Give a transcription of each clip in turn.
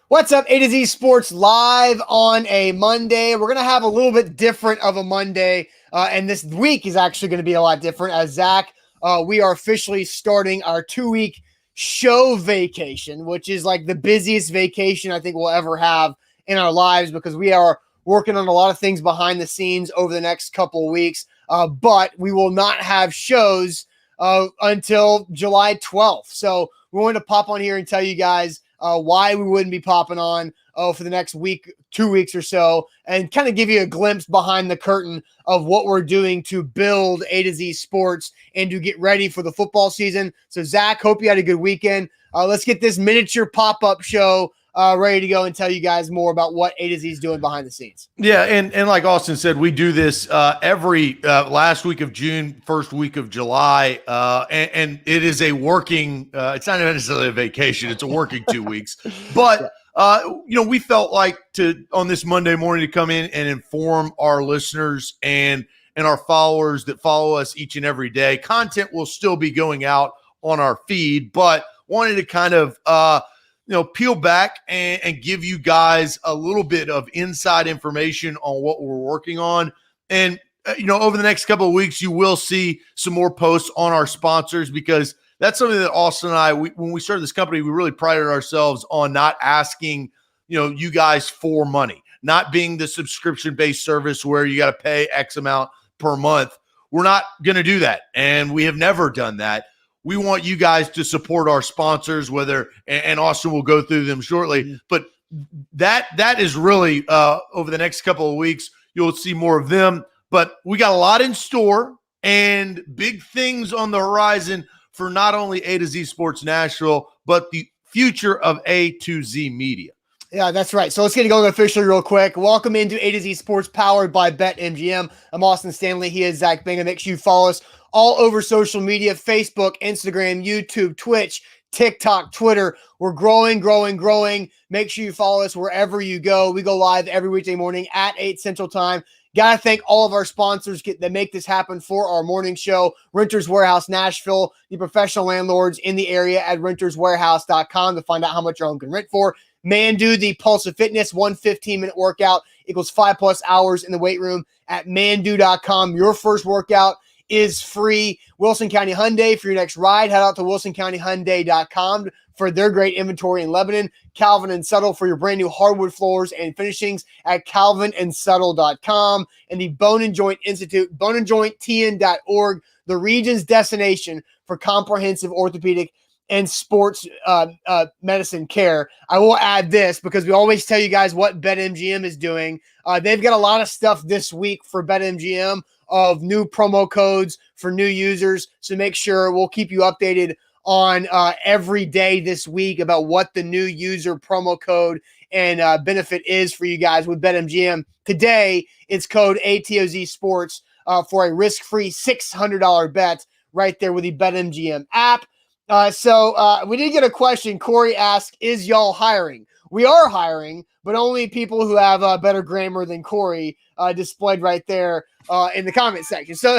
What's up, AtoZ Sports live on a Monday. We're going to have a little bit different of a Monday, and this week is actually going to be a lot different as Zach, we are officially starting our 2-week show vacation, which is like the busiest vacation I think we'll ever have in our lives because we are working on a lot of things behind the scenes over the next couple of weeks, but we will not have shows until July 12th. So we wanted to pop on here and tell you guys why we wouldn't be popping on for the next week, 2 weeks or so, and kind of give you a glimpse behind the curtain of what we're doing to build AtoZ Sports and to get ready for the football season. So, Zach, hope you had a good weekend. Let's get this miniature pop-up show ready to go and tell you guys more about what AtoZ is doing behind the scenes. Yeah, and like Austin said, we do this every last week of June, first week of July, and it is a working. It's not necessarily a vacation; it's a working 2 weeks. But we felt like on this Monday morning to come in and inform our listeners and our followers that follow us each and every day. Content will still be going out on our feed, but wanted to kind of peel back and give you guys a little bit of inside information on what we're working on. And, over the next couple of weeks, you will see some more posts on our sponsors because that's something that Austin and I, when we started this company, we really prided ourselves on not asking, you guys for money, not being the subscription-based service where you got to pay X amount per month. We're not going to do that. And we have never done that. We want you guys to support our sponsors, and Austin will go through them shortly. But that is really over the next couple of weeks, you'll see more of them. But we got a lot in store and big things on the horizon for not only AtoZ Sports Nashville, but the future of AtoZ Media. Yeah, that's right. So let's get it going officially real quick. Welcome into AtoZ Sports powered by BetMGM. I'm Austin Stanley. He is Zach Bingham. Make sure you follow us all over social media, Facebook, Instagram, YouTube, Twitch, TikTok, Twitter. We're growing. Make sure you follow us wherever you go. We go live every weekday morning at 8 Central Time. Got to thank all of our sponsors that make this happen for our morning show. Renters Warehouse Nashville, the professional landlords in the area at renterswarehouse.com to find out how much your home can rent for. Mandu, the Pulse of Fitness, 1 15-minute workout equals 5+ hours in the weight room at mandu.com. Your first workout is free. Wilson County Hyundai, for your next ride, head out to wilsoncountyhyundai.com for their great inventory in Lebanon. Calvin and Settle for your brand new hardwood floors and finishings at calvinandsettle.com. And the Bone and Joint Institute, boneandjointtn.org, the region's destination for comprehensive orthopedic and sports medicine care. I will add this because we always tell you guys what BetMGM is doing. They've got a lot of stuff this week for BetMGM of new promo codes for new users. So make sure we'll keep you updated on every day this week about what the new user promo code and benefit is for you guys with BetMGM. Today, it's code ATOZ Sports for a risk-free $600 bet right there with the BetMGM app. So we did get a question. Corey asked, is y'all hiring? We are hiring, but only people who have better grammar than Corey displayed right there in the comment section. So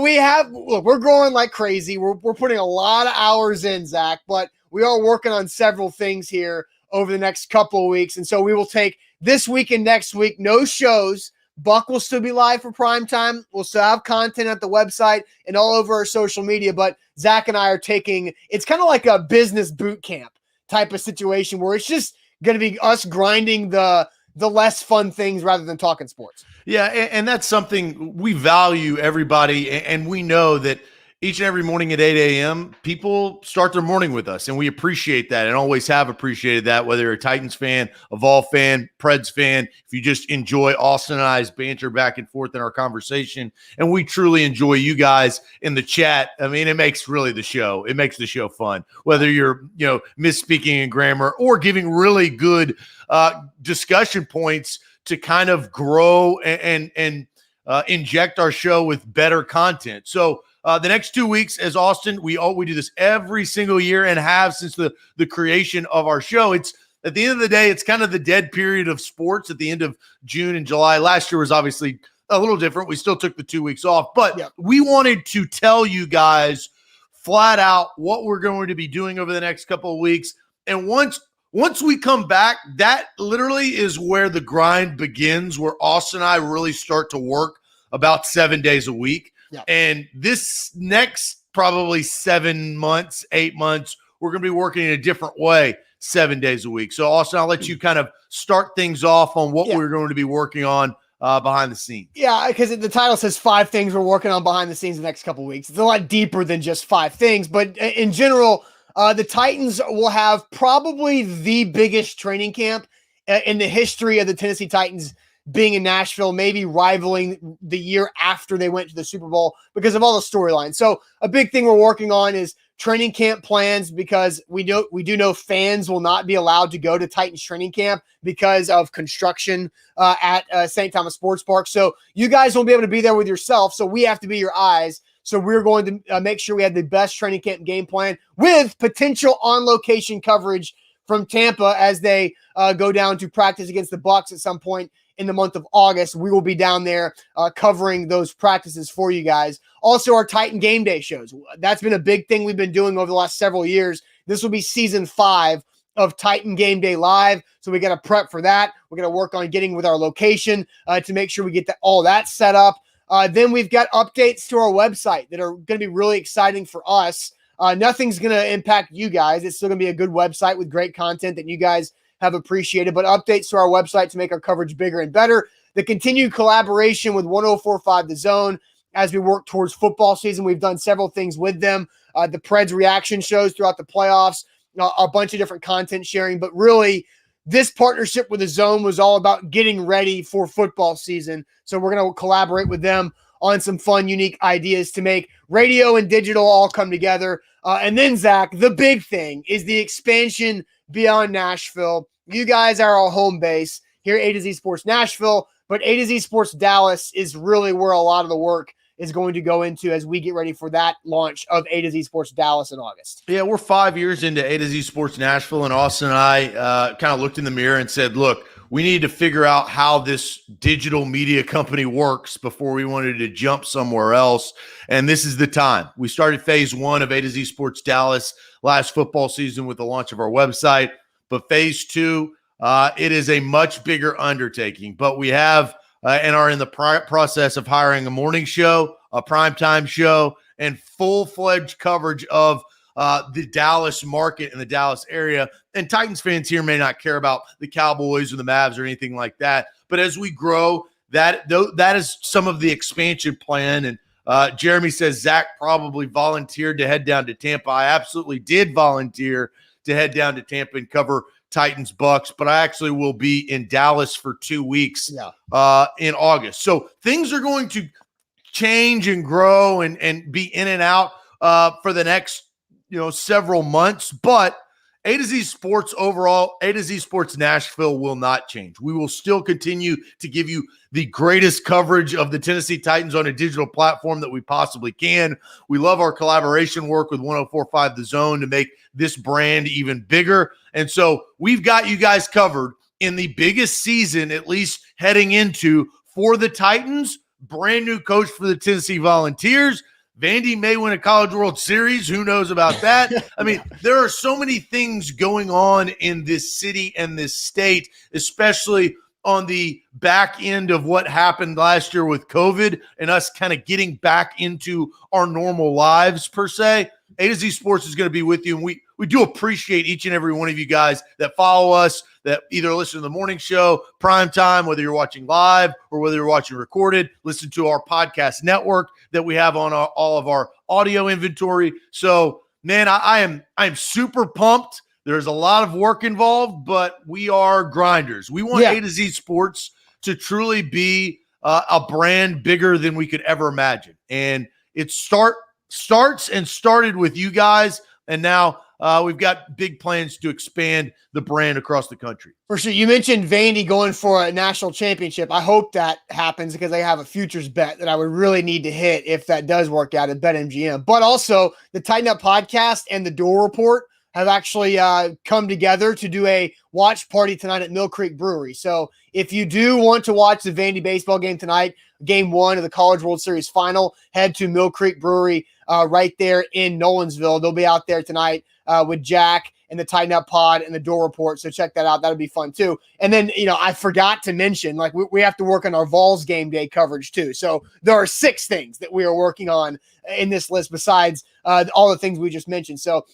we have, look, we're growing like crazy. We're putting a lot of hours in, Zach, but we are working on several things here over the next couple of weeks. And so we will take this week and next week, no shows. Buck will still be live for prime time. We'll still have content at the website and all over our social media, but Zach and I are it's kind of like a business boot camp type of situation where it's just going to be us grinding the less fun things rather than talking sports. Yeah, and that's something we value everybody, and we know that each and every morning at 8 a.m., people start their morning with us, and we appreciate that and always have appreciated that, whether you're a Titans fan, a Vol fan, Preds fan, if you just enjoy Austin and I's banter back and forth in our conversation, and we truly enjoy you guys in the chat. I mean, it makes the show fun, whether you're, misspeaking in grammar or giving really good discussion points to kind of grow and inject our show with better content. So, the next 2 weeks, as Austin, we do this every single year and have since the creation of our show. It's at the end of the day, it's kind of the dead period of sports at the end of June and July. Last year was obviously a little different. We still took the 2 weeks off, but we wanted to tell you guys flat out what we're going to be doing over the next couple of weeks. And once once we come back, that literally is where the grind begins, where Austin and I really start to work about 7 days a week. Yeah. And this next probably 7 months, 8 months, we're going to be working in a different way 7 days a week. So Austin, I'll let you kind of start things off on what we're going to be working on behind the scenes. Yeah, because the title says 5 things we're working on behind the scenes the next couple of weeks. It's a lot deeper than just 5 things, but in general, the Titans will have probably the biggest training camp in the history of the Tennessee Titans being in Nashville, maybe rivaling the year after they went to the Super Bowl because of all the storylines. So a big thing we're working on is training camp plans, because we do know fans will not be allowed to go to Titans training camp because of construction at St. Thomas Sports Park. So you guys won't be able to be there with yourself. So we have to be your eyes. So we're going to make sure we have the best training camp game plan with potential on-location coverage from Tampa as they go down to practice against the Bucs at some point in the month of August. We will be down there covering those practices for you guys. Also, our Titan Game Day shows. That's been a big thing we've been doing over the last several years. This will be season 5 of Titan Game Day Live. So we got to prep for that. We're going to work on getting with our location to make sure we get all that set up. Then we've got updates to our website that are going to be really exciting for us. Nothing's going to impact you guys. It's still going to be a good website with great content that you guys have appreciated, but updates to our website to make our coverage bigger and better. The continued collaboration with 104.5 The Zone as we work towards football season. We've done several things with them. The Preds reaction shows throughout the playoffs, a bunch of different content sharing, but really this partnership with The Zone was all about getting ready for football season. So we're going to collaborate with them on some fun, unique ideas to make radio and digital all come together. And then, Zach, the big thing is the expansion beyond Nashville. You guys are our home base here at AtoZ Sports Nashville, but AtoZ Sports Dallas is really where a lot of the work is going to go into as we get ready for that launch of AtoZ Sports Dallas in August. Yeah, we're 5 years into AtoZ Sports Nashville, and Austin and I kind of looked in the mirror and said, look, we need to figure out how this digital media company works before we wanted to jump somewhere else. And this is the time. We started phase 1 of AtoZ Sports Dallas last football season with the launch of our website. But phase 2, it is a much bigger undertaking. But we have and are in the process of hiring a morning show, a primetime show, and full-fledged coverage of the Dallas market and the Dallas area. And Titans fans here may not care about the Cowboys or the Mavs or anything like that. But as we grow, that is some of the expansion plan. And Jeremy says Zach probably volunteered to head down to Tampa. I absolutely did volunteer to head down to Tampa and cover Titans Bucs, but I actually will be in Dallas for 2 weeks in August. So things are going to change and grow and be in and out for the next several months, but AtoZ Sports overall, AtoZ Sports Nashville will not change. We will still continue to give you the greatest coverage of the Tennessee Titans on a digital platform that we possibly can. We love our collaboration work with 104.5 The Zone to make this brand even bigger. And so we've got you guys covered in the biggest season, at least heading into, for the Titans. Brand new coach for the Tennessee Volunteers. Vandy may win a College World Series. Who knows about that? I mean, there are so many things going on in this city and this state, especially on the back end of what happened last year with COVID and us kind of getting back into our normal lives, per se. AtoZ Sports is going to be with you, and we do appreciate each and every one of you guys that follow us, that either listen to the morning show, prime time, whether you're watching live or whether you're watching recorded, listen to our podcast network that we have on all of our audio inventory. So, man, I am super pumped. There's a lot of work involved, but we are grinders. We want AtoZ Sports to truly be a brand bigger than we could ever imagine. And it started with you guys, and now we've got big plans to expand the brand across the country. For sure. You mentioned Vandy going for a national championship. I hope that happens because they have a futures bet that I would really need to hit if that does work out at BetMGM. But also the Tighten Up podcast and the Door Report have actually come together to do a watch party tonight at Mill Creek Brewery. So if you do want to watch the Vandy baseball game tonight, game 1 of the College World Series final, head to Mill Creek Brewery right there in Nolensville. They'll be out there tonight with Jack and the Tighten Up Pod and the Door Report. So check that out. That'll be fun too. And then, I forgot to mention, like we have to work on our Vols game day coverage too. So there are 6 things that we are working on in this list besides all the things we just mentioned. So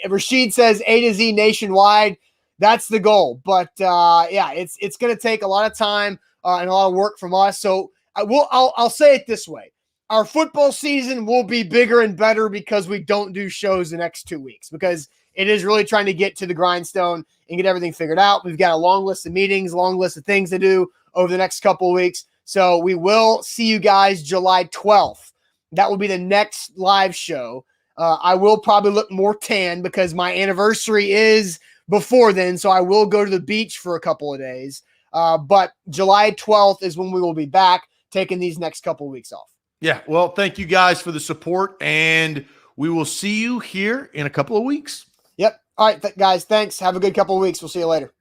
Rashid says A to Z nationwide. That's the goal. But it's going to take a lot of time and a lot of work from us. So I'll say it this way. Our football season will be bigger and better because we don't do shows the next 2 weeks, because it is really trying to get to the grindstone and get everything figured out. We've got a long list of meetings, long list of things to do over the next couple of weeks. So we will see you guys July 12th. That will be the next live show. I will probably look more tan because my anniversary is before then. So I will go to the beach for a couple of days. But July 12th is when we will be back, taking these next couple of weeks off. Yeah. Well, thank you guys for the support, and we will see you here in a couple of weeks. Yep. All right, guys. Thanks. Have a good couple of weeks. We'll see you later.